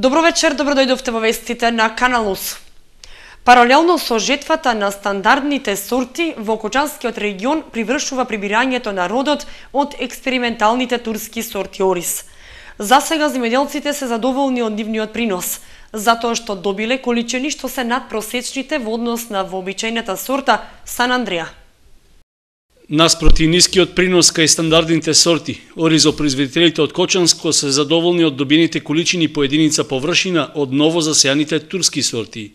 Добро вечер, добро дојдовте во вестите на Канал УС. Паралелно со жетвата на стандардните сорти, во Кочанскиот регион привршува прибирањето на родот од експерименталните турски сорти ориз. За сега земјоделците се задоволни од нивниот принос, затоа што добиле количини што се надпросечните во однос на вообичајната сорта Сан Андреа. Наспроти нискиот принос кај стандардните сорти, оризопроизводителите од Кочанско се задоволни од добиените количини по единица површина од ново засејаните турски сорти.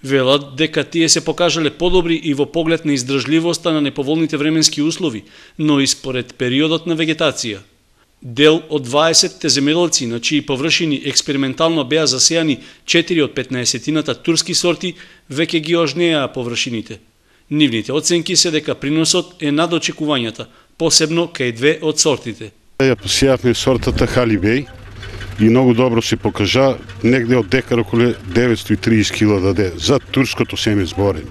Велат дека тие се покажале подобри и во поглед на издржливоста на неповолните временски услови, но и според периодот на вегетација. Дел од 20 земјоделци на чии површини експериментално беа засејани 4 од 15-тината турски сорти, веќе ги ожнеа површините. Нивните оценки се дека приносот е над очекувањата, посебно кај две од сортите. Ја посејавме сортата Халибеј и многу добро се покажа, негде од декар околу 930 кила даде за турското семе зборење.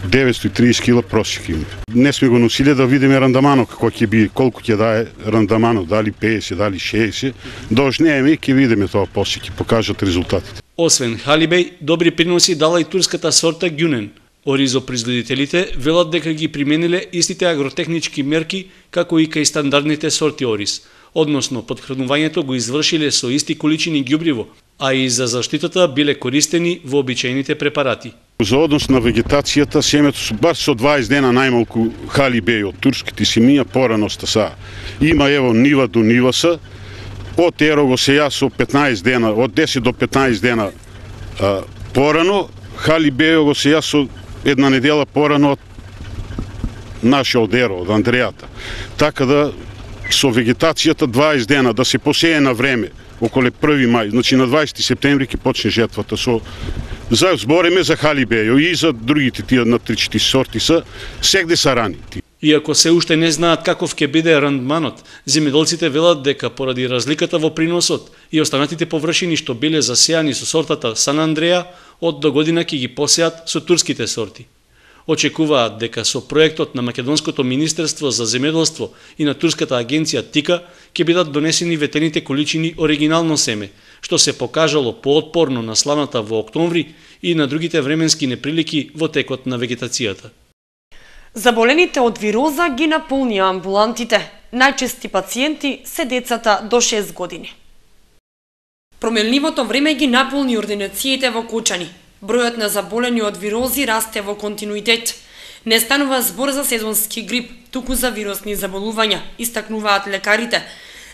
930 кила просек има. Не сме го носиле да видиме рандамано како ќе би, колку ќе дае рандамано, дали 50, дали 60. Должнееме и ќе видиме тоа после, ќе покажат резултатите. Освен Халибеј, добри приноси дала и турската сорта Гюнен. Оризопроизводителите велат дека ги примениле истите агротехнички мерки како и кај стандардните сорти ориз, односно подхранувањето го извршиле со исти количини ѓубриво, а и за заштитата биле користени вообичајните препарати. За однос на вегетацијата, семето бар со 20 дена најмалку Халибеј од турските семија порано стаса. Има ево нива до нива са, од еро го сеја со 15 дена, од 10 до 15 дена порано, Халибеј го сеја со една недела порано од нашиот деро, од Андрејата. Така да со вегетацијата 20 дена да се посее на време, околу 1 мај, значи на 20 септември ќе почне жетвата. За збореме за Халибеј и за другите тие на 3-4 сорти са, сегде са рани. Иако се уште не знаат каков ќе биде рандманот, земјоделците велат дека поради разликата во приносот и останатите површини што биле засејани со сортата Сан Андреа, од до година ќе ги посеат со турските сорти. Очекуваат дека со проектот на Македонското министерство за земјоделство и на турската агенција ТИКА ќе бидат донесени ветените количини оригинално семе, што се покажало поотпорно на сланата во октомври и на другите временски неприлики во текот на вегетацијата. Заболените од вироза ги наполнија амбулантите. Најчести пациенти се децата до 6 години. Променливото време ги наполни ординациите во Кочани. Бројот на заболени од вирози расте во континуитет. Не станува збор за сезонски грип, туку за вирусни заболувања, истакнуваат лекарите.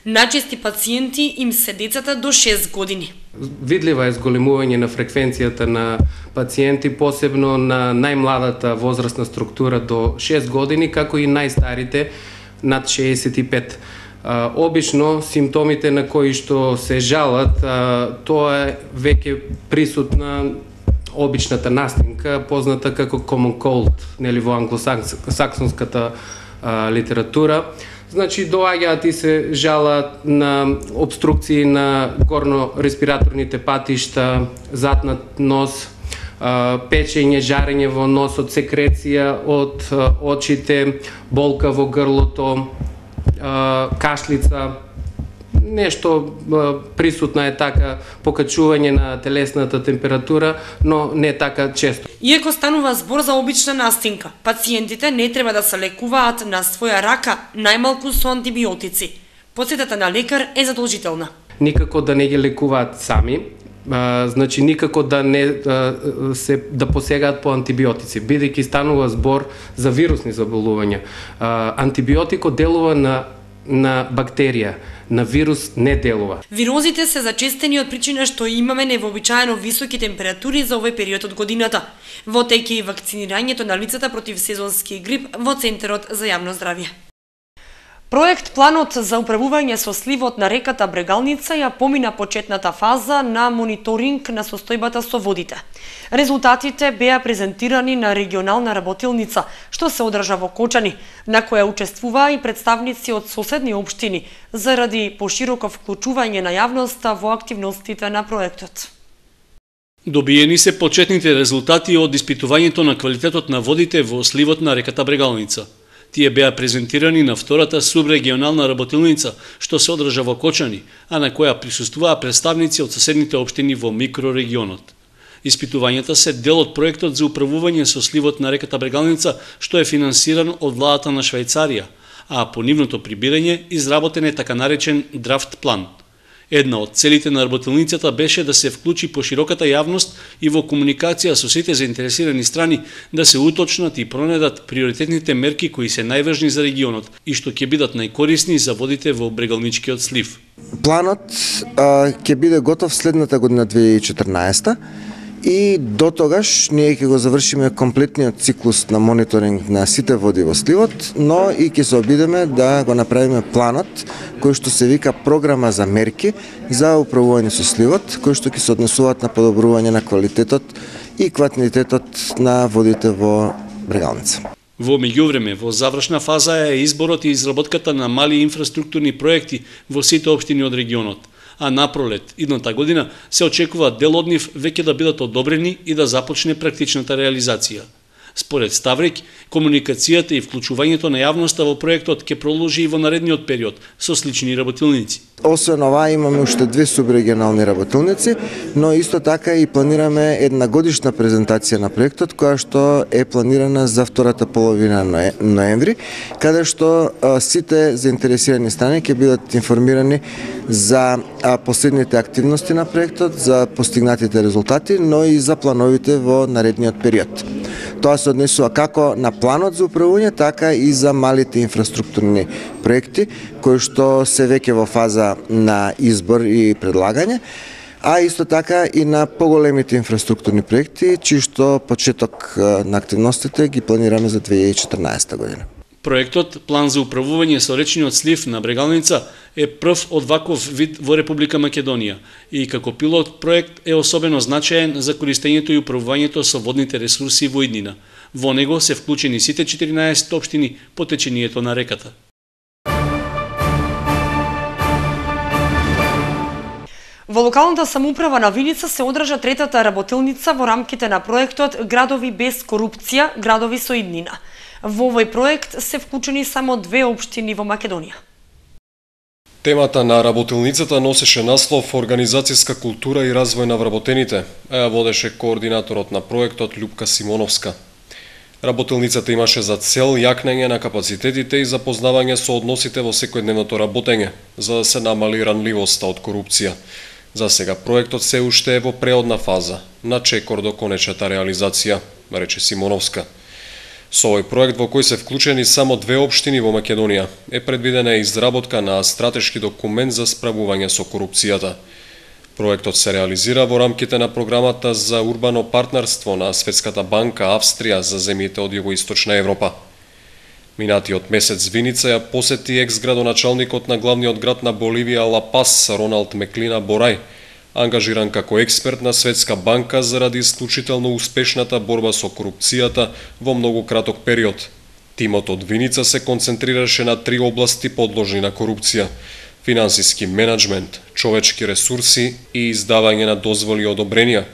Најчести пациенти им се децата до 6 години. Видлива е зголемување на фреквенцијата на пациенти, посебно на најмладата возрастна структура до 6 години, како и најстарите над 65. Обично, симптомите на кои што се жалат, тоа е веќе присутна обичната настинка, позната како common cold, нели во англосаксонската литература. Значи, доаѓаат и се жалат на обструкции на горно-респираторните патишта, заднат нос, печење, жарење во носот, секреција од очите, болка во грлото, кашлица. Нешто присутна е така покачување на телесната температура, но не така често. Иако станува збор за обична настинка, пациентите не треба да се лекуваат на своја рака, најмалку со антибиотици. Посетата на лекар е задолжителна. Никако да не ги лекуваат сами, значи никако да посегаат по антибиотици, бидејќи станува збор за вирусни заболувања. Антибиотикот делува на бактерија, на вирус не делува. Вирозите се зачестени од причина што имаме невообичаено високи температури за овој период од годината. Во тек е и вакцинирањето на лицата против сезонски грип во Центарот за јавно здравје. Проект Планот за управување со сливот на реката Брегалница ја помина почетната фаза на мониторинг на состојбата со водите. Резултатите беа презентирани на регионална работилница, што се одржа во Кочани, на која учествуваа и представници од соседни општини, заради пошироко вклучување на јавноста во активностите на проектот. Добиени се почетните резултати од испитувањето на квалитетот на водите во сливот на реката Брегалница. Тие беа презентирани на втората субрегионална работилница, што се одржа во Кочани, а на која присуствуваа представници од соседните општини во микрорегионот. Испитувањата се дел од проектот за управување со сливот на реката Брегалница, што е финансиран од владата на Швајцарија, а по нивното прибирање изработен е така наречен драфт план. Една од целите на работилницата беше да се вклучи пошироката јавност и во комуникација со сите заинтересирани страни да се уточнат и пронедат приоритетните мерки кои се најважни за регионот и што ќе бидат најкорисни за водите во Брегалничкиот слив. Планот ќе биде готов следната година 2014 и до тогаш ние ќе го завршиме комплетниот циклус на мониторинг на сите води во сливот, но и ќе се обидеме да го направиме планот кој што се вика програма за мерки за управување со сливот, кој што ќе се однесуваат на подобрување на квалитетот и квантитетот на водите во Брегалница. Во меѓувреме, во завршна фаза е изборот и изработката на мали инфраструктурни проекти во сите општини од регионот, а напролет идната година се очекува дел од нив веќе да бидат одобрени и да започне практичната реализација. Според Ставрик, комуникацијата и вклучувањето на јавноста во проектот ќе продолжи и во наредниот период со слични работилници. Освен ова имаме уште 2 субрегионални работилници, но исто така и планираме една годишна презентација на проектот која што е планирана за втората половина ноември, каде што сите заинтересирани страни ќе бидат информирани за последните активности на проектот, за постигнатите резултати, но и за плановите во наредниот период. Тоа се однесува како на планот за управување, така и за малите инфраструктурни проекти, кои што се веќе во фаза на избор и предлагање, а исто така и на поголемите инфраструктурни проекти, чии што почеток на активностите ги планираме за 2014 година. Проектот План за управување со речниот слив на Брегалница е прв од ваков вид во Република Македонија и како пилот проект е особено значаен за користењето и управувањето со водните ресурси во иднина. Во него се вклучени сите 14 општини по течението на реката. Во локалната самоуправа на Виница се одржа третата работилница во рамките на проектот Градови без корупција, градови со иднина. Во овој проект се вклучени само 2 општини во Македонија. Темата на работилницата носеше наслов Организацијска култура и развој на вработените, а ја водеше координаторот на проектот Љупка Симоновска. Работилницата имаше за цел јакнење на капацитетите и запознавање со односите во секојдневното работење, за да се намали ранливоста од корупција. За сега проектот се уште е во преодна фаза, на чекор до конечната реализација, рече Симоновска. Со овој проект во кој се вклучени само 2 општини во Македонија е предвидена изработка на стратешки документ за справување со корупцијата. Проектот се реализира во рамките на програмата за урбано партнерство на Светската банка Австрија за земјите од југоисточна Европа. Минатиот месец Виница ја посети екс-градоначалникот на главниот град на Боливија Ла Пас Роналд Меклина Борај, ангажиран како експерт на Светска банка заради исклучително успешната борба со корупцијата во многу краток период. Тимот од Виница се концентрираше на 3 области подложни на корупција: финансиски менеджмент, човечки ресурси и издавање на дозволи и одобренија,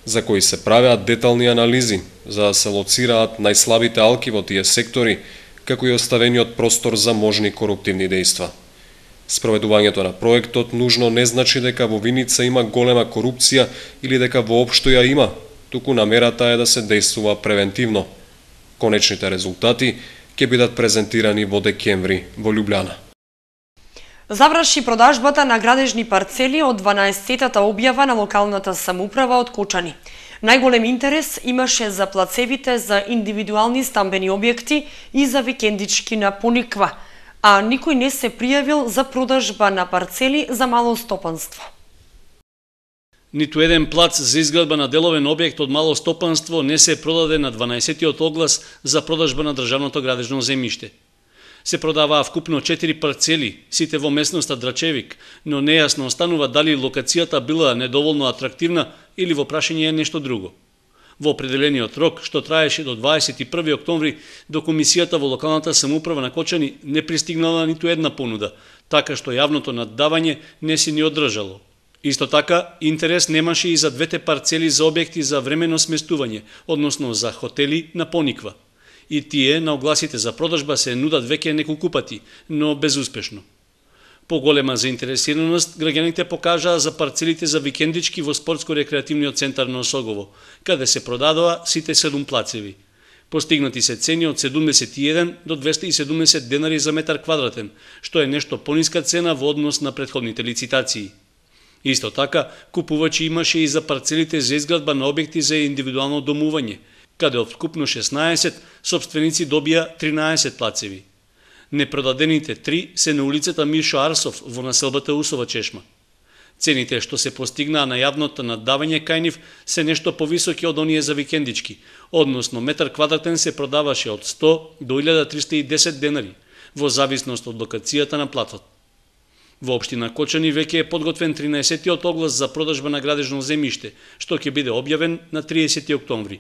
за кои се правеат детални анализи за да се лоцираат најслабите алки во тие сектори, како и оставениот простор за можни коруптивни дејства. Спроведувањето на проектот нужно не значи дека во Виница има голема корупција или дека воопшто ја има, туку намерата е да се действува превентивно. Конечните резултати ќе бидат презентирани во декември во Љубљана. Заврши продажбата на градежни парцели од 12-тата објава на локалната самоуправа од Кочани. Најголем интерес имаше за плацевите за индивидуални стамбени објекти и за викендички на Пониква, а никој не се пријавил за продажба на парцели за мало стопанство. Ниту еден плац за изградба на деловен објект од мало стопанство не се продаде на 12-тиот оглас за продажба на државното градежно земјиште. Се продаваа вкупно 4 парцели, сите во местноста Драчевик, но нејасно останува дали локацијата била недоволно атрактивна или во прашање е нешто друго. Во определениот рок, што траеше до 21 октомври, до комисијата во локалната самоуправа на Кочани не пристигнала ниту една понуда, така што јавното наддавање не се ни одржало. Исто така, интерес немаше и за 2 парцели за објекти за временно сместување, односно за хотели на Пониква. и тие на огласите за продажба се нудат веќе неколку пати, но безуспешно. Поголема заинтересираност граѓаните покажаа за парцелите за викендички во спортско-рекреативниот центар на Осогово, каде се продадоа сите 7 плацеви. Постигнати се цени од 71 до 270 денари за метар квадратен, што е нешто пониска цена во однос на претходните лицитации. Исто така, купувачи имаше и за парцелите за изградба на објекти за индивидуално домување, каде од вкупно 16, собственици добија 13 плацеви. Непродадените 3 се на улицата Мишо Арсов во населбата Усова Чешма. Цените што се постигнаа на јавното наддавање кај нив се нешто повисоки од оние за викендички, односно метар квадратен се продаваше од 100 до 1310 денари, во зависност од локацијата на платот. Во општина Кочани веќе е подготвен 13-тиот оглас за продажба на градежно земјиште, што ќе биде објавен на 30 октомври.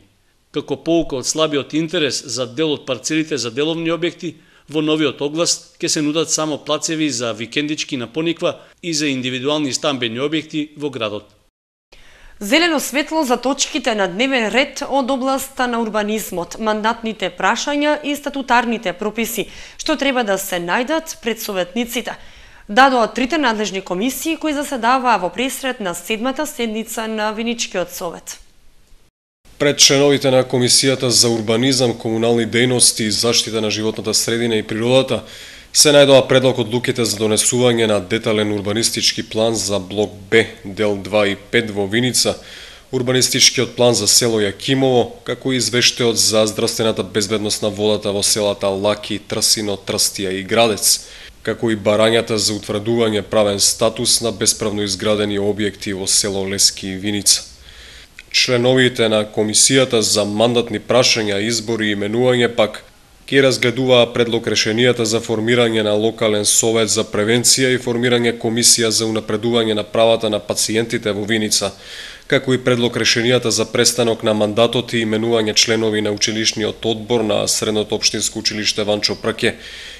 Како поука од слабиот интерес за дел од парцелите за деловни објекти, во новиот оглас ќе се нудат само плацеви за викендички на пониква и за индивидуални стамбени објекти во градот. Зелено светло за точките на дневен ред од областа на урбанизмот, мандатните прашања и статутарните прописи, што треба да се најдат пред советниците, дадоа трите надлежни комисии кои заседаваа во пресред на 7-та седница на Виничкиот совет. Пред членовите на Комисијата за урбанизам, комунални дејности и заштита на животната средина и природата се најдоа предлог одлуките за донесување на детален урбанистички план за блок Б, дел 2 и 5 во Виница, урбанистичкиот план за село Јакимово, како и извештајот за здравствената безбедност на водата во селата Лаки, Трсино, Трстија и Градец, како и барањата за утврдување правен статус на бесправно изградени објекти во село Лески и Виница. Членовите на Комисијата за мандатни прашања, избори и именување пак ќе разгледуваа предлог решенијата за формирање на локален совет за превенција и формирање комисија за унапредување на правата на пациентите во Виница, како и предлог решенијата за престанок на мандатот и именување членови на училишниот одбор на Средното општинско училиште Ванчо Праке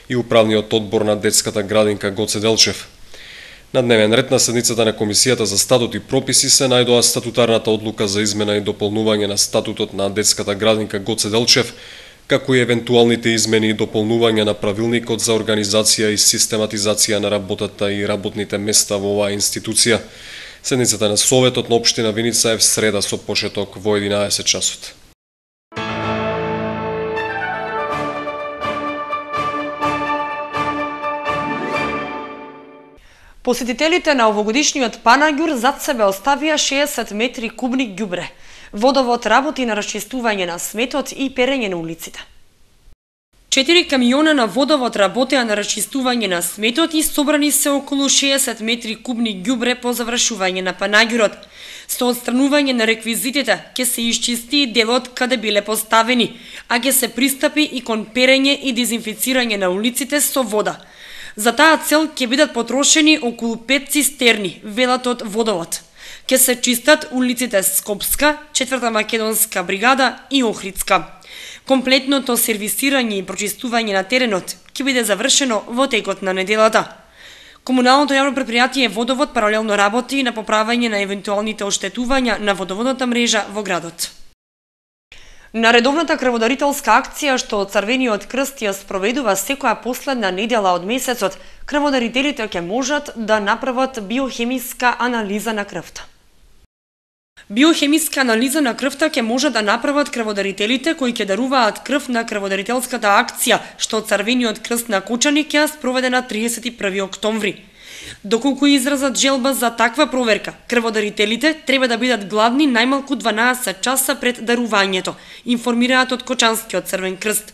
и управниот одбор на детската градинка Гоце Делчев. На дневен ред на седницата на Комисијата за статут и прописи се најдоа статутарната одлука за измена и дополнување на статутот на детската градинка Гоце Делчев, како и евентуалните измени и дополнување на правилникот за организација и систематизација на работата и работните места во оваа институција. Седницата на Советот на општина Виница е в среда со почеток во 11 часот. Посетителите на овогодишниот Панаѓур зад себе оставија 60 метри кубни ѓубре. Водовод работи на расчистување на сметот и перење на улиците. 4 камиона на водовод работеа на расчистување на сметот и собрани се околу 60 метри кубни ѓубре по завршување на Панаѓурот. Со отстранување на реквизитите ќе се исчисти делот каде биле поставени, а ќе се пристапи и кон перење и дезинфицирање на улиците со вода. За таа цел ќе бидат потрошени околу 5 цистерни, велат од водовод. Ќе се чистат улиците Скопска, 4-та македонска бригада и Охридска. Комплетното сервисирање и прочистување на теренот ќе биде завршено во текот на неделата. Комуналното јавно претпријатие Водовод паралелно работи на поправање на евентуалните оштетувања на водоводната мрежа во градот. На редовната крводарителска акција што Црвениот крст ја спроведува секоја последна недела од месецот, крводарителите ќе можат да направат биохемиска анализа на крвта. Биохемиска анализа на крвта ќе можат да направат крводарителите кои ќе даруваат крв на крводарителската акција што Црвениот крст на Кочани ќе ја спроведе на 31 октомври. Доколку изразат желба за таква проверка, крводарителите треба да бидат гладни најмалку 12 часа пред дарувањето, информираат од Кочанскиот Црвен крст.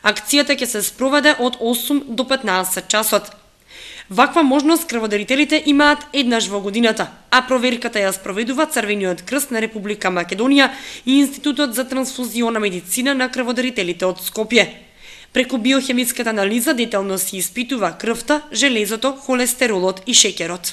Акцијата ќе се спроведе од 8 до 15 часот. Ваква можност крводарителите имаат еднаш во годината, а проверката ја спроведува Црвениот крст на Република Македонија и Институтот за трансфузиона медицина на крводарителите од Скопје. Преку биохемиската анализа детално се испитува крвта, железото, холестеролот и шеќерот.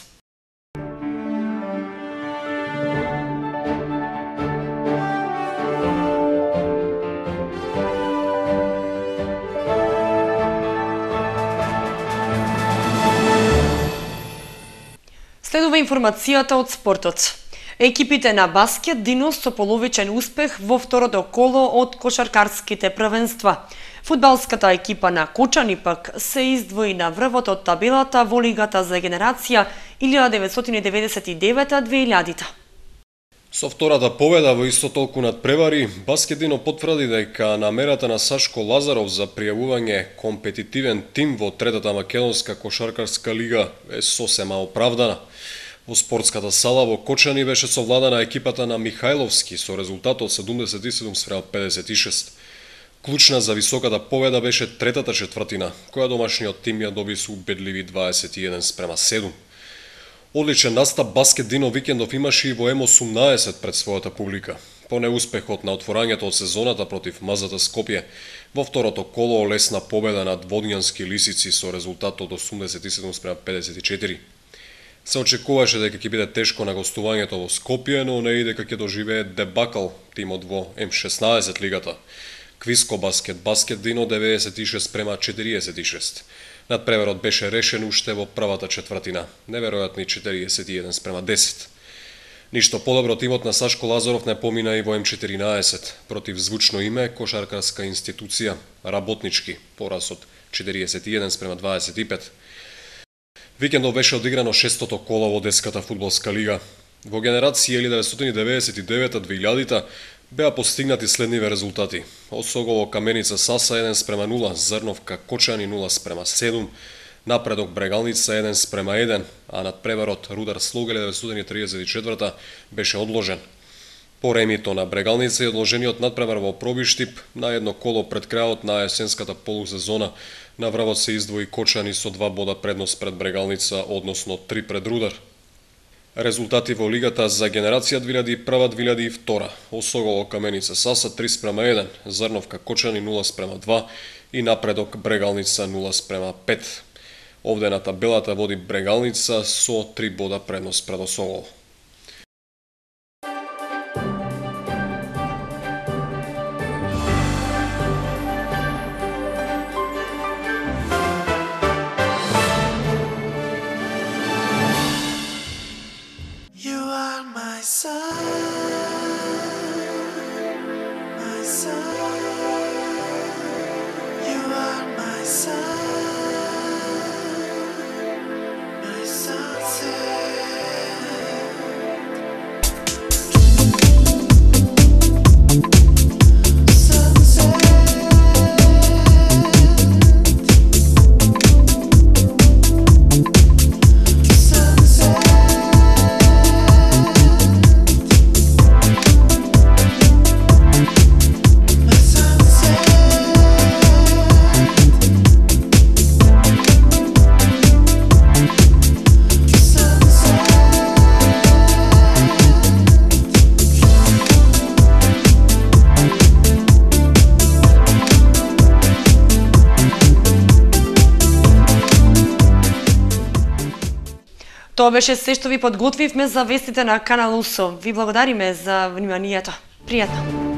Следува информацијата од спортот. Екипите на баскет Дино со половичен успех во второто коло од кошаркарските првенства. Фудбалската екипа на Кочани пак се издвои на врвот од табелата во Лигата за генерација 1999-2000. Со втората победа во исто толку надпревари, Баскет Дино потврди дека намерата на Сашко Лазаров за пријавување компетитивен тим во третата македонска кошаркарска лига е сосема оправдана. Во спортската сала во Кочани беше совладана екипата на Михајловски со резултатот 77-56. Клучна за високата победа беше третата четвртина, која домашниот тим ја доби со убедливи 21-7. Одличен настап Баскет Дино викендов имаше и во М18 пред својата публика. По неуспехот на отворањето од сезоната против МЗТ Скопје, во второто коло лесна победа над Водњански лисици со резултатот 87-54. Се очекуваше дека ќе биде тешко на гостувањето во Скопје, но не и дека ќе доживее дебакал тимот во М16 лигата. Квиско Баскет Дино 96-46. Надпреверот беше решен уште во првата четвртина, неверојатни 41-10. Ништо подобро тимот на Сашко Лазаров не помина и во М14 против звучно име кошаркарска институција Работнички, пораз од 41-25. Викендов беше одиграно шестото коло во детската фудбалска лига. Во генерација 1999-2000 беа постигнати следниве резултати. Осогово Каменица Саса 1-0, Зрновка Кочани 0-7, Напредок Брегалница 1-1, а надпреварот Рудар Слуга 1934 беше одложен. По ремито на Брегалница и одложениот надпревар во Пробиштип, на едно коло пред крајот на есенската полусезона, на врвот се издвои Кочани со 2 бода предност пред Брегалница, односно 3 пред Рудар. Резултати во Лигата за генерација 2001-2002. Осогово Каменица Саса 3-1, Зрновка Кочани 0-2 и Напредок Брегалница 0-5. Овде на табелата води Брегалница со 3 бода предност пред Осогово. Тоа беше се што ви подготвивме за вестите на Канал УСО. Ви благодариме за вниманието. Пријатно!